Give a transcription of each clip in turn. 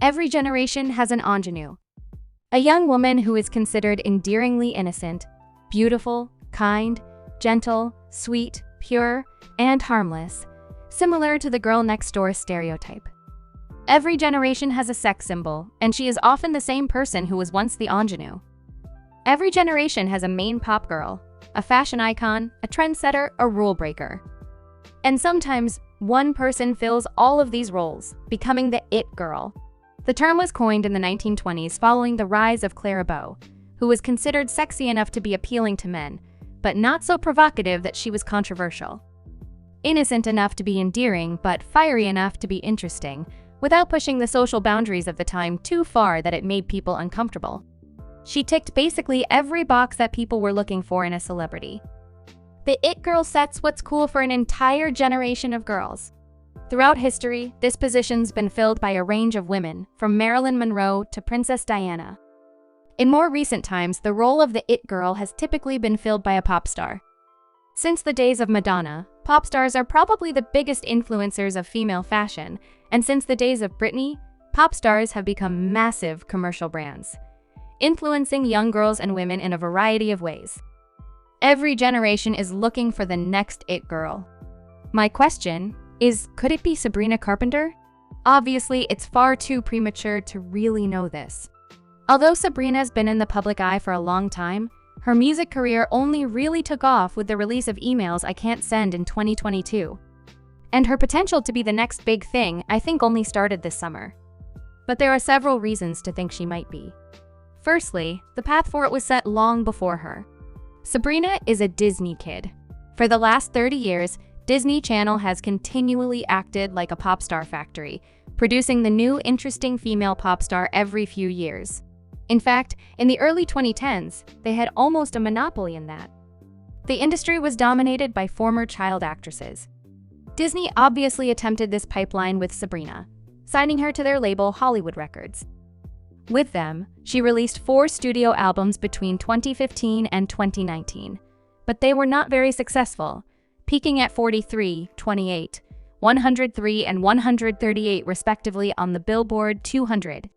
Every generation has an ingenue, a young woman who is considered endearingly innocent, beautiful, kind, gentle, sweet, pure, and harmless, similar to the girl next door stereotype. Every generation has a sex symbol, and she is often the same person who was once the ingenue. Every generation has a main pop girl, a fashion icon, a trendsetter, a rule breaker. And sometimes, one person fills all of these roles, becoming the it girl. The term was coined in the 1920s following the rise of Clara Bow, who was considered sexy enough to be appealing to men, but not so provocative that she was controversial. Innocent enough to be endearing, but fiery enough to be interesting, without pushing the social boundaries of the time too far that it made people uncomfortable. She ticked basically every box that people were looking for in a celebrity. The it girl sets what's cool for an entire generation of girls. Throughout history, this position's been filled by a range of women, from Marilyn Monroe to Princess Diana. In more recent times, the role of the it girl has typically been filled by a pop star. Since the days of Madonna, pop stars are probably the biggest influencers of female fashion, and since the days of Britney, pop stars have become massive commercial brands, influencing young girls and women in a variety of ways. Every generation is looking for the next it girl. My question is, could it be Sabrina Carpenter? Obviously, it's far too premature to really know this. Although Sabrina's been in the public eye for a long time, her music career only really took off with the release of Emails I Can't Send in 2022. And her potential to be the next big thing, I think, only started this summer. But there are several reasons to think she might be. Firstly, the path for it was set long before her. Sabrina is a Disney kid. For the last 30 years, Disney Channel has continually acted like a pop star factory, producing the new interesting female pop star every few years. In fact, in the early 2010s, they had almost a monopoly in that. The industry was dominated by former child actresses. Disney obviously attempted this pipeline with Sabrina, signing her to their label Hollywood Records. With them, she released 4 studio albums between 2015 and 2019, but they were not very successful, peaking at 43, 28, 103, and 138 respectively on the Billboard 200.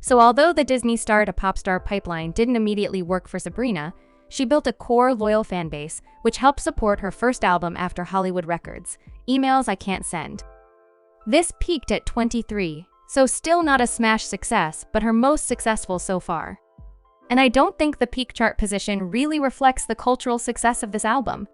So although the Disney star to pop star pipeline didn't immediately work for Sabrina, she built a core loyal fan base, which helped support her first album after Hollywood Records, Emails I Can't Send. This peaked at 23, so still not a smash success, but her most successful so far. And I don't think the peak chart position really reflects the cultural success of this album.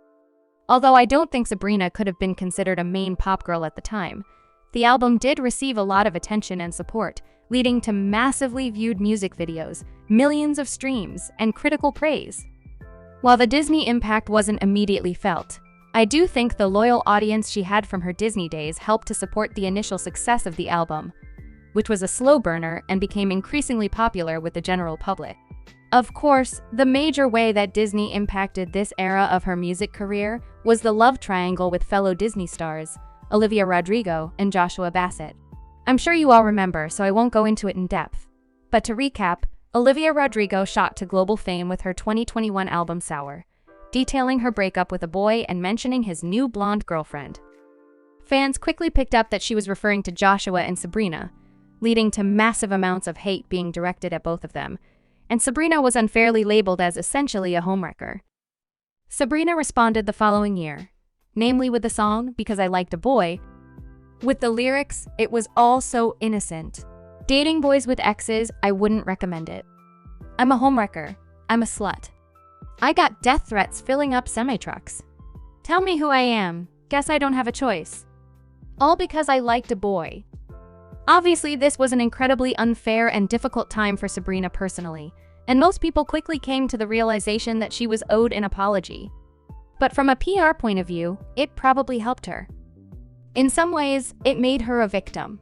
Although I don't think Sabrina could have been considered a main pop girl at the time, the album did receive a lot of attention and support, leading to massively viewed music videos, millions of streams, and critical praise. While the Disney impact wasn't immediately felt, I do think the loyal audience she had from her Disney days helped to support the initial success of the album, which was a slow burner and became increasingly popular with the general public. Of course, the major way that Disney impacted this era of her music career was the love triangle with fellow Disney stars, Olivia Rodrigo and Joshua Bassett. I'm sure you all remember, so I won't go into it in depth. But to recap, Olivia Rodrigo shot to global fame with her 2021 album Sour, detailing her breakup with a boy and mentioning his new blonde girlfriend. Fans quickly picked up that she was referring to Joshua and Sabrina, leading to massive amounts of hate being directed at both of them, and Sabrina was unfairly labeled as essentially a homewrecker. Sabrina responded the following year, namely with the song Because I Liked a Boy. With the lyrics, it was all so innocent. Dating boys with exes, I wouldn't recommend it. I'm a homewrecker. I'm a slut. I got death threats filling up semi-trucks. Tell me who I am. Guess I don't have a choice. All because I liked a boy. Obviously, this was an incredibly unfair and difficult time for Sabrina personally, and most people quickly came to the realization that she was owed an apology. But from a PR point of view, it probably helped her. In some ways, it made her a victim.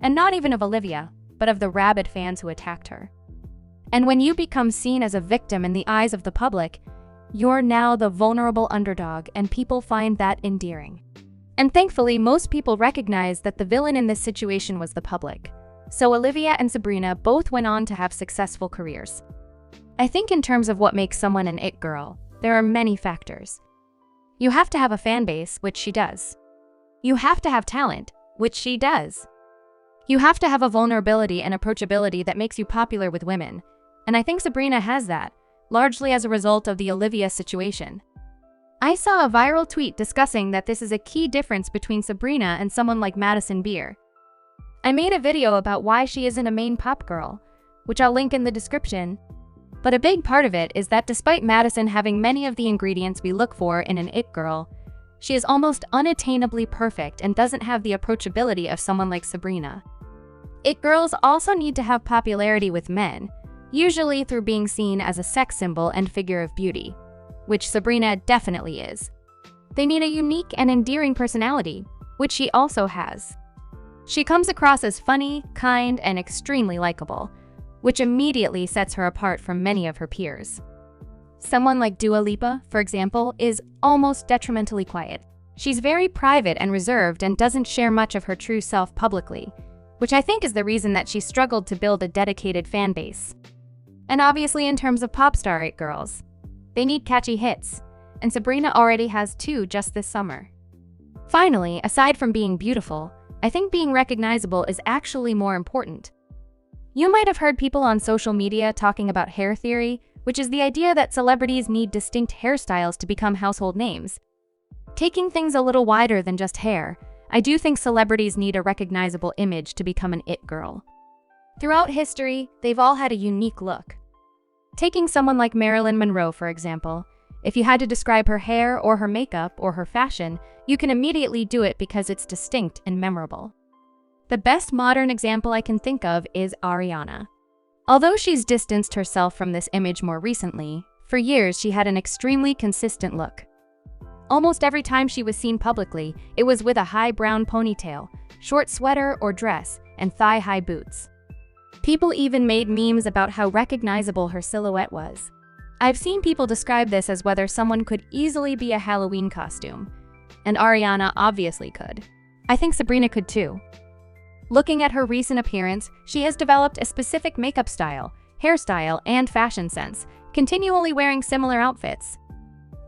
And not even of Olivia, but of the rabid fans who attacked her. And when you become seen as a victim in the eyes of the public, you're now the vulnerable underdog, and people find that endearing. And thankfully, most people recognize that the villain in this situation was the public. So Olivia and Sabrina both went on to have successful careers. I think in terms of what makes someone an it girl, there are many factors. You have to have a fan base, which she does. You have to have talent, which she does. You have to have a vulnerability and approachability that makes you popular with women, and I think Sabrina has that, largely as a result of the Olivia situation. I saw a viral tweet discussing that this is a key difference between Sabrina and someone like Madison Beer. I made a video about why she isn't a main pop girl, which I'll link in the description. But a big part of it is that despite Madison having many of the ingredients we look for in an it girl, she is almost unattainably perfect and doesn't have the approachability of someone like Sabrina. It girls also need to have popularity with men, usually through being seen as a sex symbol and figure of beauty, which Sabrina definitely is. They need a unique and endearing personality, which she also has. She comes across as funny, kind, and extremely likable, which immediately sets her apart from many of her peers. Someone like Dua Lipa, for example, is almost detrimentally quiet. She's very private and reserved and doesn't share much of her true self publicly, which I think is the reason that she struggled to build a dedicated fan base. And obviously in terms of pop star it girls, they need catchy hits, and Sabrina already has 2 just this summer. Finally, aside from being beautiful, I think being recognizable is actually more important. You might have heard people on social media talking about hair theory, which is the idea that celebrities need distinct hairstyles to become household names. Taking things a little wider than just hair, I do think celebrities need a recognizable image to become an it girl. Throughout history, they've all had a unique look. Taking someone like Marilyn Monroe, for example, if you had to describe her hair or her makeup or her fashion, you can immediately do it because it's distinct and memorable. The best modern example I can think of is Ariana. Although she's distanced herself from this image more recently, for years she had an extremely consistent look. Almost every time she was seen publicly, it was with a high brown ponytail, short sweater or dress, and thigh-high boots. People even made memes about how recognizable her silhouette was. I've seen people describe this as whether someone could easily be a Halloween costume, and Ariana obviously could. I think Sabrina could too. Looking at her recent appearance, she has developed a specific makeup style, hairstyle, and fashion sense, continually wearing similar outfits.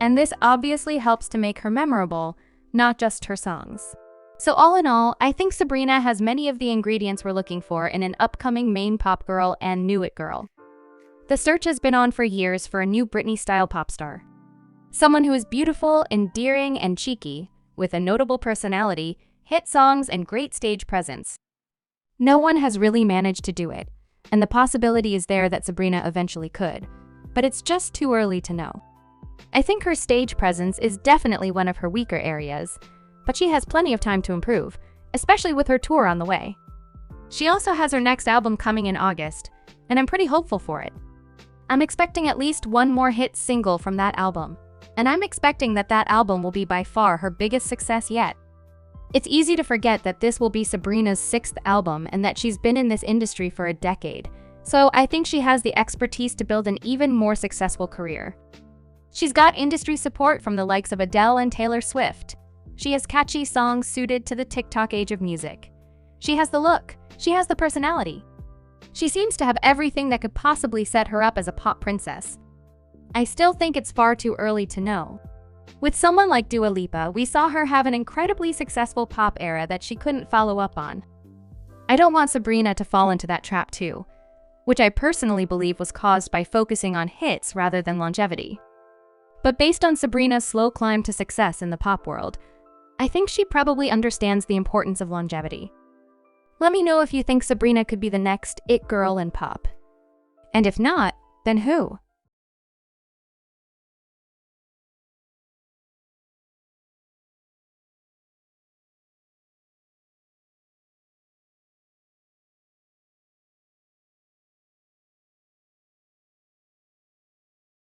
And this obviously helps to make her memorable, not just her songs. So all in all, I think Sabrina has many of the ingredients we're looking for in an upcoming main pop girl and new it girl. The search has been on for years for a new Britney-style pop star. Someone who is beautiful, endearing, and cheeky, with a notable personality, hit songs, and great stage presence. No one has really managed to do it, and the possibility is there that Sabrina eventually could, but it's just too early to know. I think her stage presence is definitely one of her weaker areas, but she has plenty of time to improve, especially with her tour on the way. She also has her next album coming in August, and I'm pretty hopeful for it. I'm expecting at least one more hit single from that album, and I'm expecting that that album will be by far her biggest success yet. It's easy to forget that this will be Sabrina's 6th album and that she's been in this industry for a decade, so I think she has the expertise to build an even more successful career. She's got industry support from the likes of Adele and Taylor Swift. She has catchy songs suited to the TikTok age of music. She has the look. She has the personality. She seems to have everything that could possibly set her up as a pop princess. I still think it's far too early to know. With someone like Dua Lipa, we saw her have an incredibly successful pop era that she couldn't follow up on. I don't want Sabrina to fall into that trap too, which I personally believe was caused by focusing on hits rather than longevity. But based on Sabrina's slow climb to success in the pop world, I think she probably understands the importance of longevity. Let me know if you think Sabrina could be the next it girl in pop. And if not, then who?